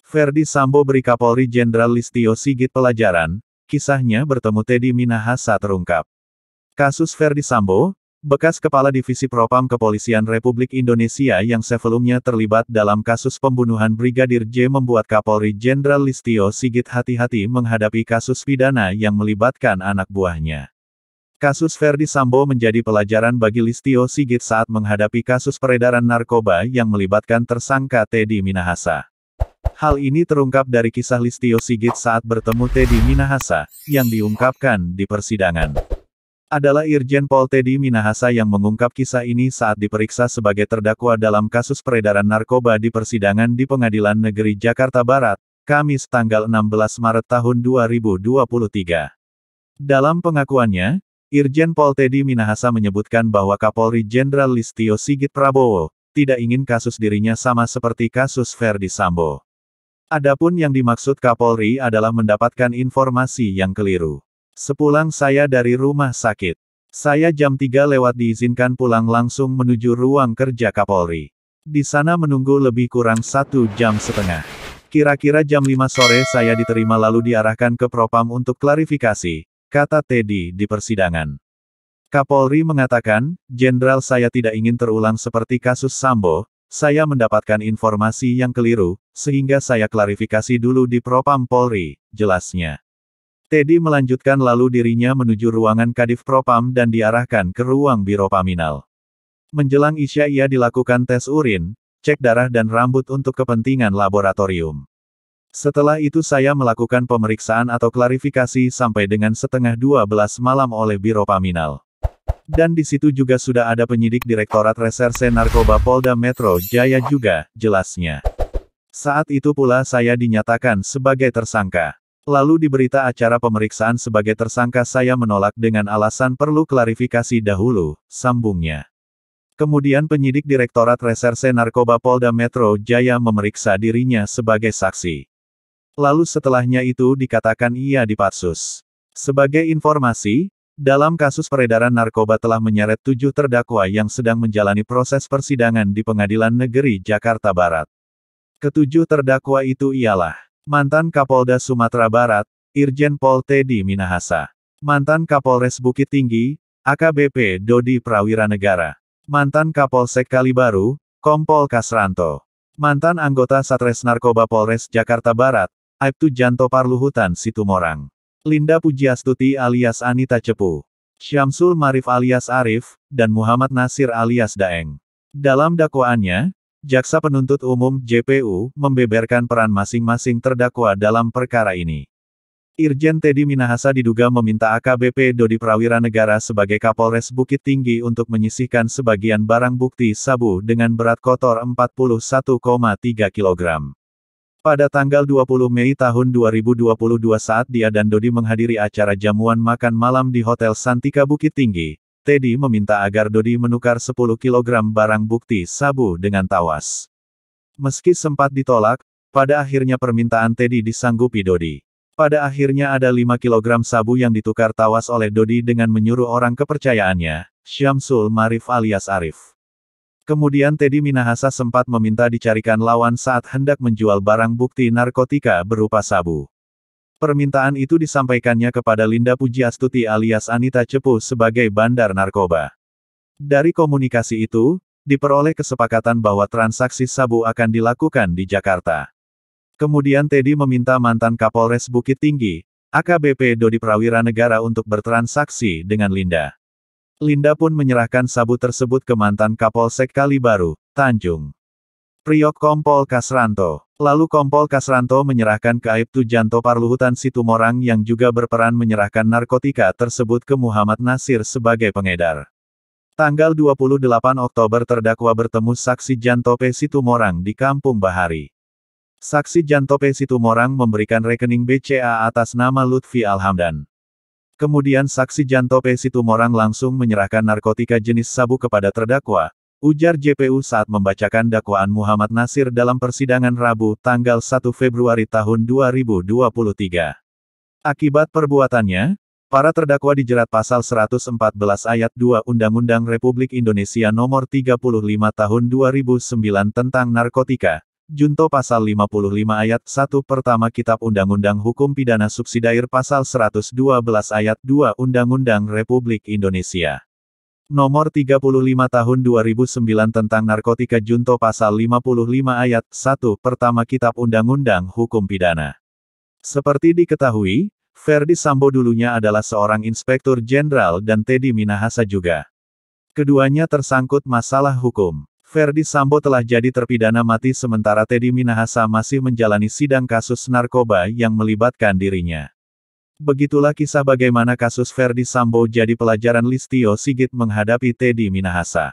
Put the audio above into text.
Ferdy Sambo beri Kapolri Jenderal Listio Sigit pelajaran, kisahnya bertemu Teddy Minahasa terungkap. Kasus Ferdy Sambo, bekas Kepala Divisi Propam Kepolisian Republik Indonesia yang sebelumnya terlibat dalam kasus pembunuhan Brigadir J membuat Kapolri Jenderal Listio Sigit hati-hati menghadapi kasus pidana yang melibatkan anak buahnya. Kasus Ferdy Sambo menjadi pelajaran bagi Listio Sigit saat menghadapi kasus peredaran narkoba yang melibatkan tersangka Teddy Minahasa. Hal ini terungkap dari kisah Listio Sigit saat bertemu Teddy Minahasa, yang diungkapkan di persidangan. Adalah Irjen Pol Teddy Minahasa yang mengungkap kisah ini saat diperiksa sebagai terdakwa dalam kasus peredaran narkoba di persidangan di Pengadilan Negeri Jakarta Barat, Kamis tanggal 16 Maret tahun 2023. Dalam pengakuannya, Irjen Pol Teddy Minahasa menyebutkan bahwa Kapolri Jenderal Listio Sigit Prabowo tidak ingin kasus dirinya sama seperti kasus Ferdy Sambo. Adapun yang dimaksud Kapolri adalah mendapatkan informasi yang keliru. Sepulang saya dari rumah sakit, saya jam 3 lewat diizinkan pulang langsung menuju ruang kerja Kapolri. Di sana menunggu lebih kurang 1,5 jam. Kira-kira jam 5 sore saya diterima lalu diarahkan ke Propam untuk klarifikasi, kata Teddy di persidangan. Kapolri mengatakan, Jenderal saya tidak ingin terulang seperti kasus Sambo, saya mendapatkan informasi yang keliru, sehingga saya klarifikasi dulu di Propam Polri, jelasnya. Teddy melanjutkan lalu dirinya menuju ruangan Kadif Propam dan diarahkan ke ruang Biro Paminal. Menjelang Isya ia dilakukan tes urin, cek darah dan rambut untuk kepentingan laboratorium. Setelah itu saya melakukan pemeriksaan atau klarifikasi sampai dengan 11:30 malam oleh Biro Paminal. Dan di situ juga sudah ada penyidik Direktorat Reserse Narkoba Polda Metro Jaya juga, jelasnya. Saat itu pula saya dinyatakan sebagai tersangka. Lalu di berita acara pemeriksaan sebagai tersangka saya menolak dengan alasan perlu klarifikasi dahulu, sambungnya. Kemudian penyidik Direktorat Reserse Narkoba Polda Metro Jaya memeriksa dirinya sebagai saksi. Lalu setelahnya itu dikatakan ia dipatsus. Sebagai informasi, dalam kasus peredaran narkoba telah menyeret 7 terdakwa yang sedang menjalani proses persidangan di Pengadilan Negeri Jakarta Barat. Ketujuh terdakwa itu ialah mantan Kapolda Sumatera Barat, Irjen Pol Teddy Minahasa, mantan Kapolres Bukit Tinggi, AKBP Dodi Prawiranegara, mantan Kapolsek Kalibaru, Kompol Kasranto, mantan anggota Satres Narkoba Polres Jakarta Barat, Aibtu Janto Parluhutan Situmorang, Linda Pujiastuti alias Anita Cepu, Syamsul Marif alias Arif, dan Muhammad Nasir alias Daeng. Dalam dakwaannya, Jaksa Penuntut Umum (JPU) membeberkan peran masing-masing terdakwa dalam perkara ini. Irjen Teddy Minahasa diduga meminta AKBP Dodi Prawiranegara sebagai Kapolres Bukit Tinggi untuk menyisihkan sebagian barang bukti sabu dengan berat kotor 41,3 kg. Pada tanggal 20 Mei tahun 2022 saat dia dan Dodi menghadiri acara jamuan makan malam di Hotel Santika Bukit Tinggi, Teddy meminta agar Dodi menukar 10 kg barang bukti sabu dengan tawas. Meski sempat ditolak, pada akhirnya permintaan Teddy disanggupi Dodi. Pada akhirnya ada 5 kg sabu yang ditukar tawas oleh Dodi dengan menyuruh orang kepercayaannya, Syamsul Marif alias Arif. Kemudian Teddy Minahasa sempat meminta dicarikan lawan saat hendak menjual barang bukti narkotika berupa sabu. Permintaan itu disampaikannya kepada Linda Pujiastuti alias Anita Cepu sebagai bandar narkoba. Dari komunikasi itu, diperoleh kesepakatan bahwa transaksi sabu akan dilakukan di Jakarta. Kemudian Teddy meminta mantan Kapolres Bukit Tinggi, AKBP Dodi Prawiranegara untuk bertransaksi dengan Linda. Linda pun menyerahkan sabu tersebut ke mantan Kapolsek Kalibaru, Tanjung Priok Kompol Kasranto. Lalu Kompol Kasranto menyerahkan ke Aibtu Janto Parluhutan Situmorang yang juga berperan menyerahkan narkotika tersebut ke Muhammad Nasir sebagai pengedar. Tanggal 28 Oktober terdakwa bertemu saksi Janto P. Situmorang di Kampung Bahari. Saksi Janto P. Situmorang memberikan rekening BCA atas nama Lutfi Alhamdan. Kemudian saksi Janto P. Situmorang langsung menyerahkan narkotika jenis sabu kepada terdakwa, ujar JPU saat membacakan dakwaan Muhammad Nasir dalam persidangan Rabu, tanggal 1 Februari tahun 2023. Akibat perbuatannya, para terdakwa dijerat pasal 114 ayat 2 Undang-Undang Republik Indonesia Nomor 35 Tahun 2009 tentang narkotika, Junto Pasal 55 Ayat 1 Pertama Kitab Undang-Undang Hukum Pidana Subsidiar Pasal 112 Ayat 2 Undang-Undang Republik Indonesia. Nomor 35 Tahun 2009 tentang Narkotika Junto Pasal 55 Ayat 1 Pertama Kitab Undang-Undang Hukum Pidana. Seperti diketahui, Ferdy Sambo dulunya adalah seorang inspektur jenderal dan Teddy Minahasa juga. Keduanya tersangkut masalah hukum. Ferdy Sambo telah jadi terpidana mati sementara Teddy Minahasa masih menjalani sidang kasus narkoba yang melibatkan dirinya. Begitulah kisah bagaimana kasus Ferdy Sambo jadi pelajaran Listio Sigit menghadapi Teddy Minahasa.